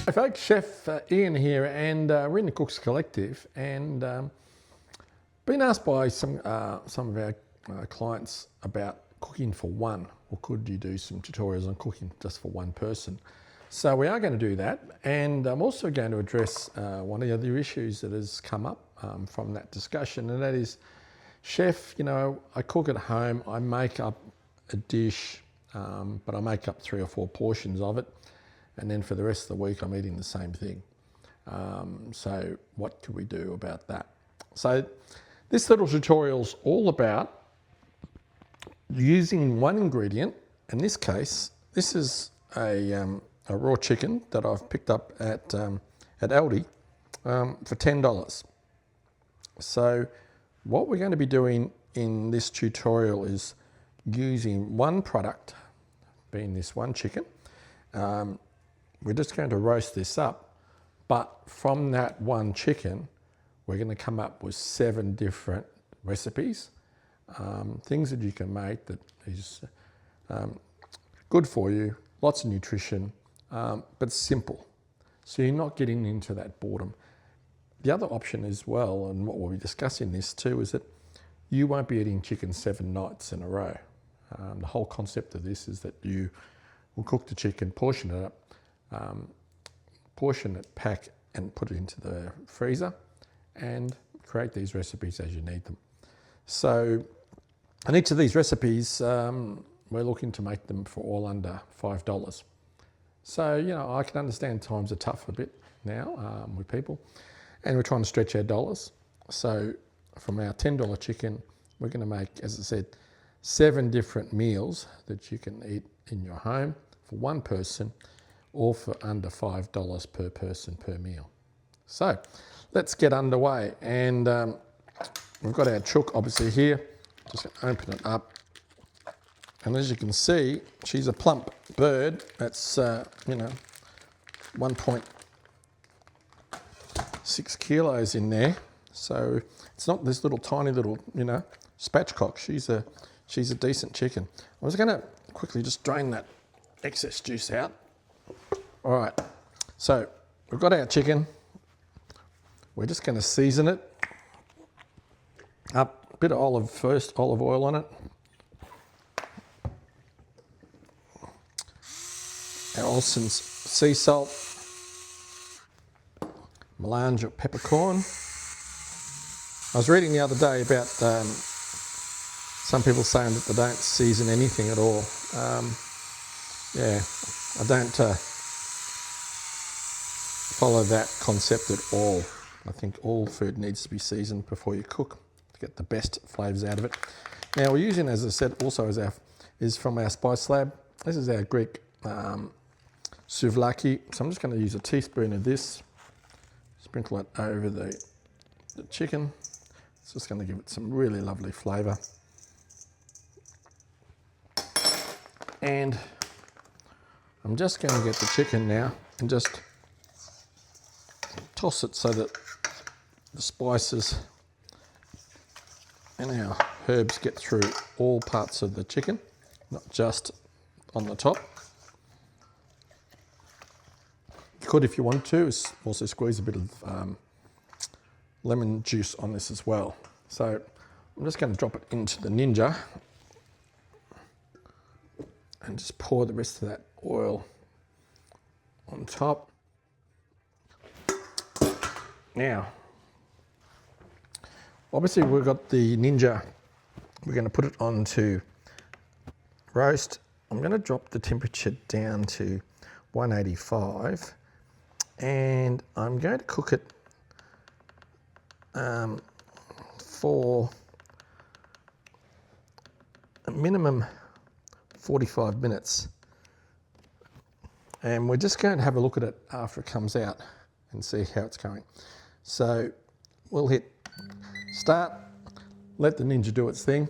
Hey folks, Chef Ian here, and we're in the Cooks Collective, and been asked by some of our clients about cooking for one, or could you do some tutorials on cooking just for one person? So we are going to do that, and I'm also going to address one of the other issues that has come up from that discussion, and that is, Chef, you know, I cook at home, I make up a dish, but I make up 3 or 4 portions of it. And then for the rest of the week, I'm eating the same thing. So what could we do about that? So this little tutorial's all about using one ingredient. In this case, this is a raw chicken that I've picked up at Aldi for $10. So what we're going to be doing in this tutorial is using one product, being this one chicken. We're just going to roast this up, but from that one chicken, we're going to come up with 7 different recipes, things that you can make that is good for you, lots of nutrition, but simple. So you're not getting into that boredom. The other option as well, and what we'll be discussing this too, is that you won't be eating chicken 7 nights in a row. The whole concept of this is that you will cook the chicken, portion it up, portion it, pack and put it into the freezer and create these recipes as you need them. So, and each of these recipes, we're looking to make them for all under $5. So, you know, I can understand times are tough a bit now with people, and we're trying to stretch our dollars. So from our $10 chicken, we're going to make, as I said, 7 different meals that you can eat in your home for one person, all for under $5 per person per meal. So let's get underway. And we've got our chook obviously here. Just going to open it up. And as you can see, she's a plump bird. That's, you know, 1.6 kilos in there. So it's not this little tiny little, you know, spatchcock. She's a decent chicken. I was going to quickly just drain that excess juice out. All right, so we've got our chicken. We're just going to season it up. A bit of olive oil on it. Our Olsen's sea salt, melange or peppercorn. I was reading the other day about some people saying that they don't season anything at all. Yeah, I don't follow that concept at all. I think all food needs to be seasoned before you cook to get the best flavours out of it. Now we're using, as I said, also is from our spice lab. This is our Greek souvlaki. So I'm just going to use a teaspoon of this, sprinkle it over the chicken. It's just going to give it some really lovely flavour. And I'm just going to get the chicken now and just toss it so that the spices and our herbs get through all parts of the chicken, not just on the top. You could, if you want to, also squeeze a bit of lemon juice on this as well. So I'm just going to drop it into the Ninja and just pour the rest of that oil on top. Now, obviously we've got the Ninja, we're going to put it on to roast. I'm going to drop the temperature down to 185 and I'm going to cook it for a minimum 45 minutes. And we're just going to have a look at it after it comes out and see how it's going. So we'll hit start, let the Ninja do its thing.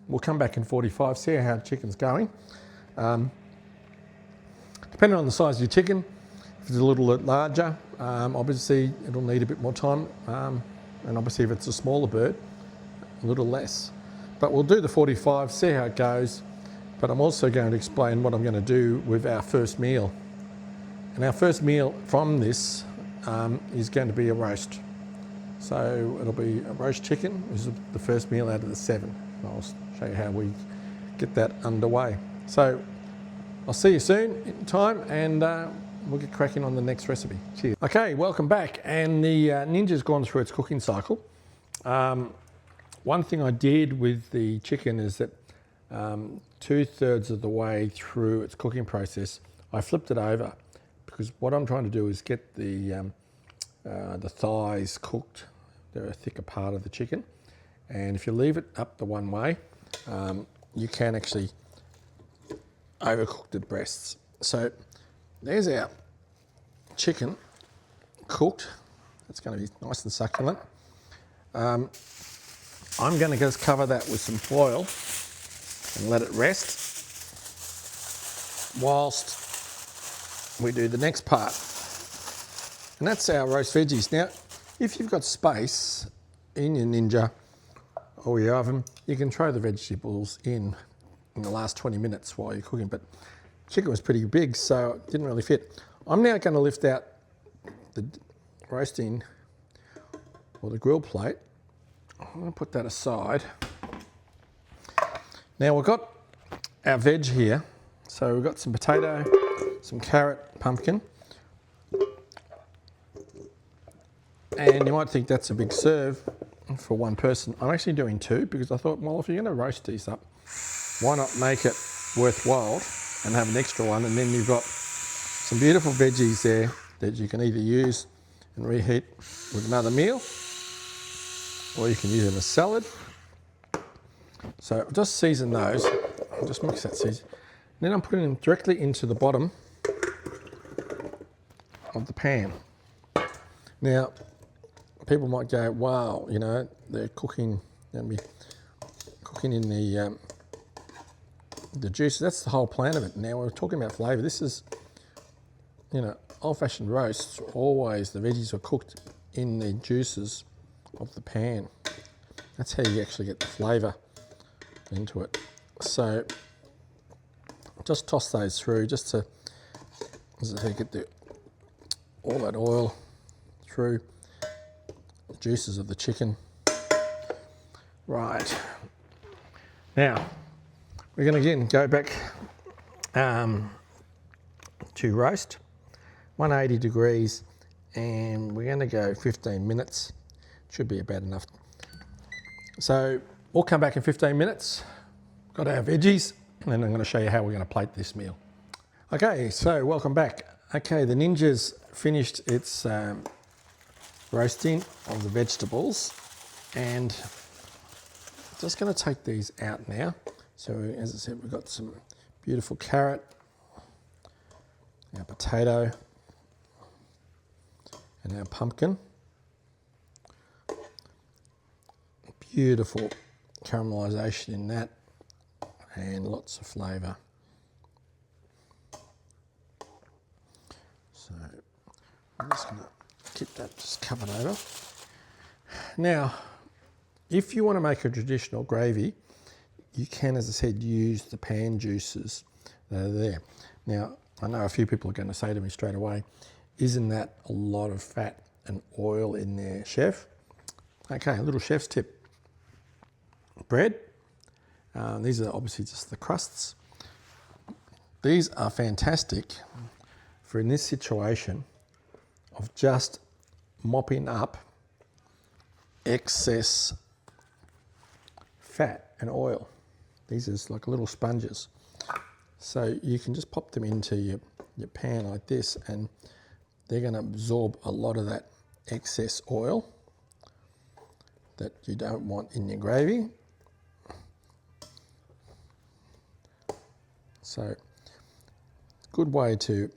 We'll come back in 45, see how the chicken's going. Depending on the size of your chicken, if it's a little bit larger, obviously it'll need a bit more time. And obviously if it's a smaller bird, a little less. But we'll do the 45, see how it goes. But I'm also going to explain what I'm going to do with our first meal. And our first meal from this is going to be a roast. So it'll be a roast chicken. This is the first meal out of the 7. I'll show you how we get that underway. So I'll see you soon in time, and we'll get cracking on the next recipe. Cheers. Okay, welcome back. And the Ninja's gone through its cooking cycle. One thing I did with the chicken is that 2/3 of the way through its cooking process, I flipped it over, because what I'm trying to do is get the thighs cooked. They're a thicker part of the chicken. And if you leave it up the one way, you can actually overcook the breasts. So there's our chicken cooked. It's going to be nice and succulent. I'm going to just cover that with some foil and let it rest whilst we do the next part. And that's our roast veggies. Now, if you've got space in your Ninja or your oven, you can throw the vegetables in the last 20 minutes while you're cooking, but chicken was pretty big, so it didn't really fit. I'm now going to lift out the roasting or the grill plate. I'm going to put that aside. Now we've got our veg here. So we've got some potato, some carrot, pumpkin. And you might think that's a big serve for one person. I'm actually doing 2, because I thought, well, if you're going to roast these up, why not make it worthwhile and have an extra one? And then you've got some beautiful veggies there that you can either use and reheat with another meal, or you can use it as salad. So I'll just season those. I'll just mix that season. Then I'm putting them directly into the bottom of the pan. Now, people might go, wow, you know, they're cooking, in the juice. That's the whole plan of it. Now we're talking about flavour. This is, you know, old-fashioned roasts. Always the veggies are cooked in the juices of the pan. That's how you actually get the flavour into it. So just toss those through, just to, as I say, get all that oil through the juices of the chicken. Right. Now, we're going to again go back to roast, 180 degrees, and we're going to go 15 minutes. Should be about enough. So we'll come back in 15 minutes. Got our veggies, and then I'm going to show you how we're going to plate this meal. Okay, so welcome back. Okay, the Ninja's finished its roasting of the vegetables, and just going to take these out now. So as I said, we've got some beautiful carrot, our potato, and our pumpkin. Beautiful caramelisation in that, and lots of flavour. So I'm just going to keep that just covered over. Now, if you want to make a traditional gravy, you can, as I said, use the pan juices that are there. Now, I know a few people are going to say to me straight away, isn't that a lot of fat and oil in there, chef? Okay, a little chef's tip. Bread, these are obviously just the crusts. These are fantastic for in this situation of just mopping up excess fat and oil. These are like little sponges. So you can just pop them into your pan like this, and they're going to absorb a lot of that excess oil that you don't want in your gravy. So, good way to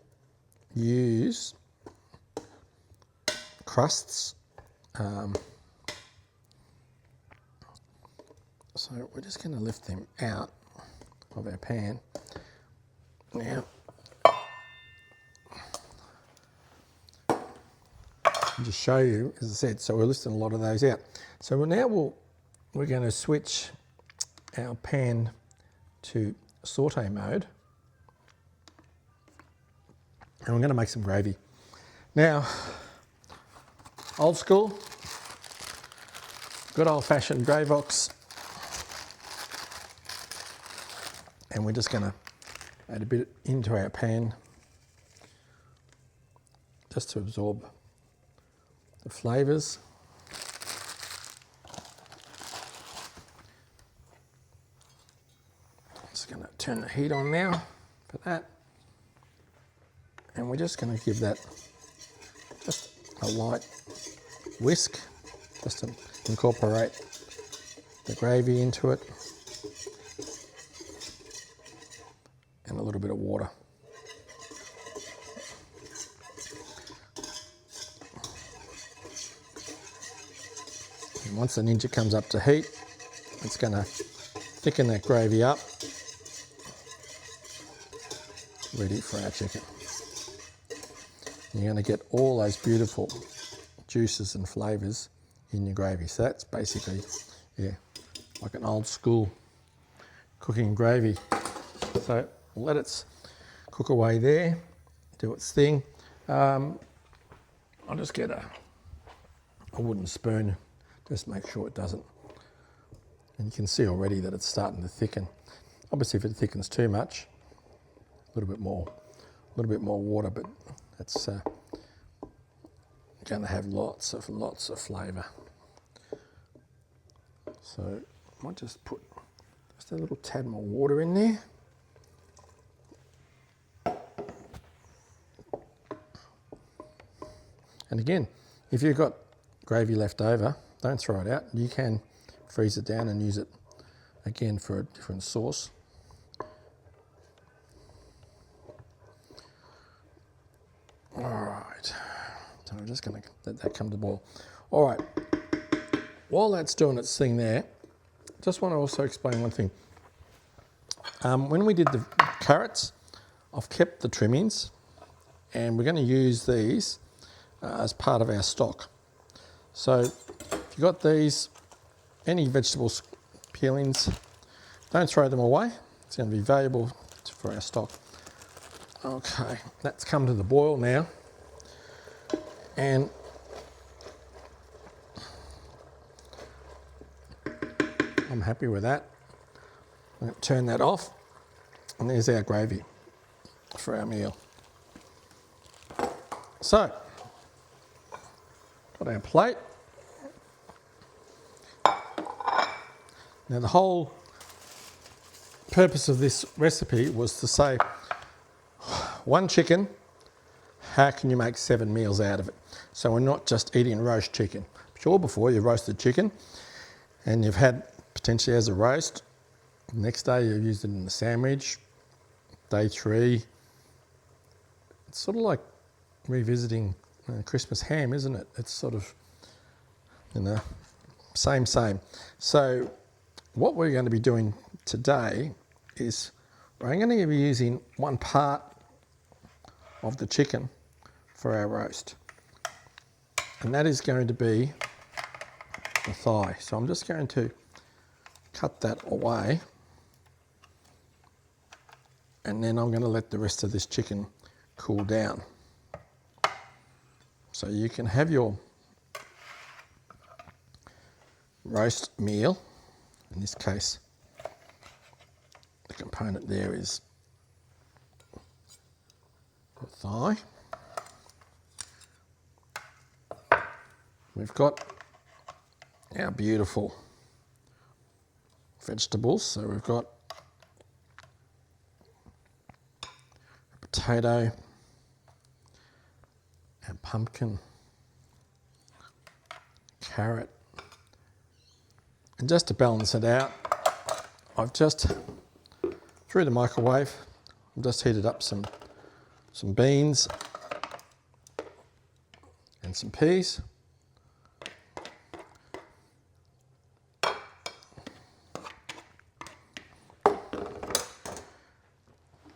use crusts. So we're just going to lift them out of our pan. Now, I'll just show you, as I said, so we're lifting a lot of those out. So we're going to switch our pan to saute mode. And we're going to make some gravy. Now, old school, good old-fashioned Gravox. And we're just going to add a bit into our pan just to absorb the flavours. Just going to turn the heat on now for that. And we're just going to give that just a light whisk, just to incorporate the gravy into it. And a little bit of water. And once the Ninja comes up to heat, it's going to thicken that gravy up, ready for our chicken. You're going to get all those beautiful juices and flavours in your gravy. So that's basically, yeah, like an old school cooking gravy. So we'll let it cook away there, do its thing. I'll just get a wooden spoon, just make sure it doesn't. And you can see already that it's starting to thicken. Obviously, if it thickens too much, a little bit more water, but it's going to have lots of flavour. So I might just put just a little tad more water in there. And again, if you've got gravy left over, don't throw it out. You can freeze it down and use it again for a different sauce. All right, so I'm just going to let that come to boil. All right, while that's doing its thing there, just want to also explain one thing. When we did the carrots, I've kept the trimmings, and we're going to use these as part of our stock. So if you've got these, any vegetables peelings, don't throw them away. It's going to be valuable for our stock. Okay, that's come to the boil now. And I'm happy with that. I'm going to turn that off. And there's our gravy for our meal. So, got our plate. Now the whole purpose of this recipe was to say, one chicken, how can you make 7 meals out of it? So we're not just eating roast chicken. Sure, before you've roasted chicken and you've had potentially as a roast, the next day you've used it in a sandwich, day 3. It's sort of like revisiting Christmas ham, isn't it? It's sort of, same. So what we're going to be doing today is we're going to be using one part of the chicken for our roast. And that is going to be the thigh. So I'm just going to cut that away. And then I'm going to let the rest of this chicken cool down. So you can have your roast meal. In this case, the component there is the thigh. We've got our beautiful vegetables. So we've got a potato, and pumpkin, carrot. And just to balance it out, I've just, through the microwave, I've just heated up some beans and some peas.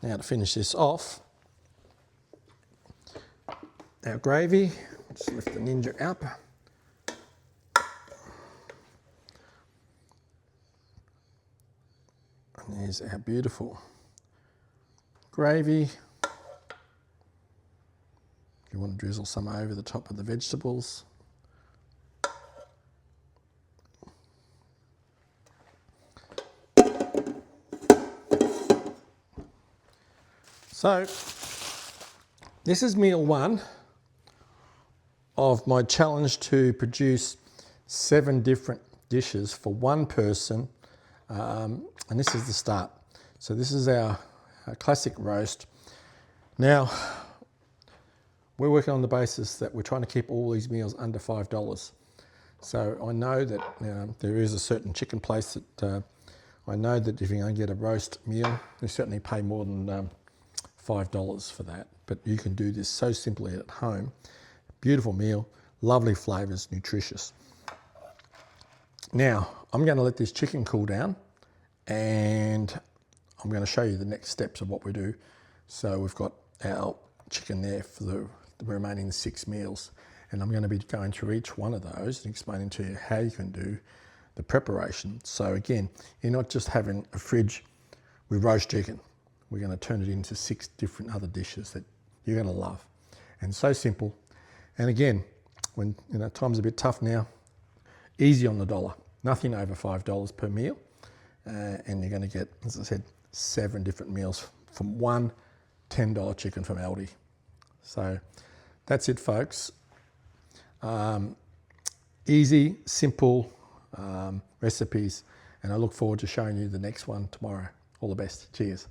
Now to finish this off, our gravy, just lift the Ninja up. And there's our beautiful gravy. You want to drizzle some over the top of the vegetables. So this is meal one of my challenge to produce 7 different dishes for one person, and this is the start. So this is our classic roast. Now, we're working on the basis that we're trying to keep all these meals under $5. So I know that there is a certain chicken place that I know that if you're going to get a roast meal, you certainly pay more than $5 for that. But you can do this so simply at home. Beautiful meal, lovely flavours, nutritious. Now, I'm going to let this chicken cool down and I'm going to show you the next steps of what we do. So we've got our chicken there for the remaining 6 meals. And I'm going to be going through each one of those and explaining to you how you can do the preparation. So again, you're not just having a fridge with roast chicken. We're going to turn it into 6 different other dishes that you're going to love. And so simple. And again, when times are a bit tough now, easy on the dollar. Nothing over $5 per meal. And you're going to get, as I said, 7 different meals from one $10 chicken from Aldi. So that's it, folks. Easy, simple recipes. And I look forward to showing you the next one tomorrow. All the best. Cheers.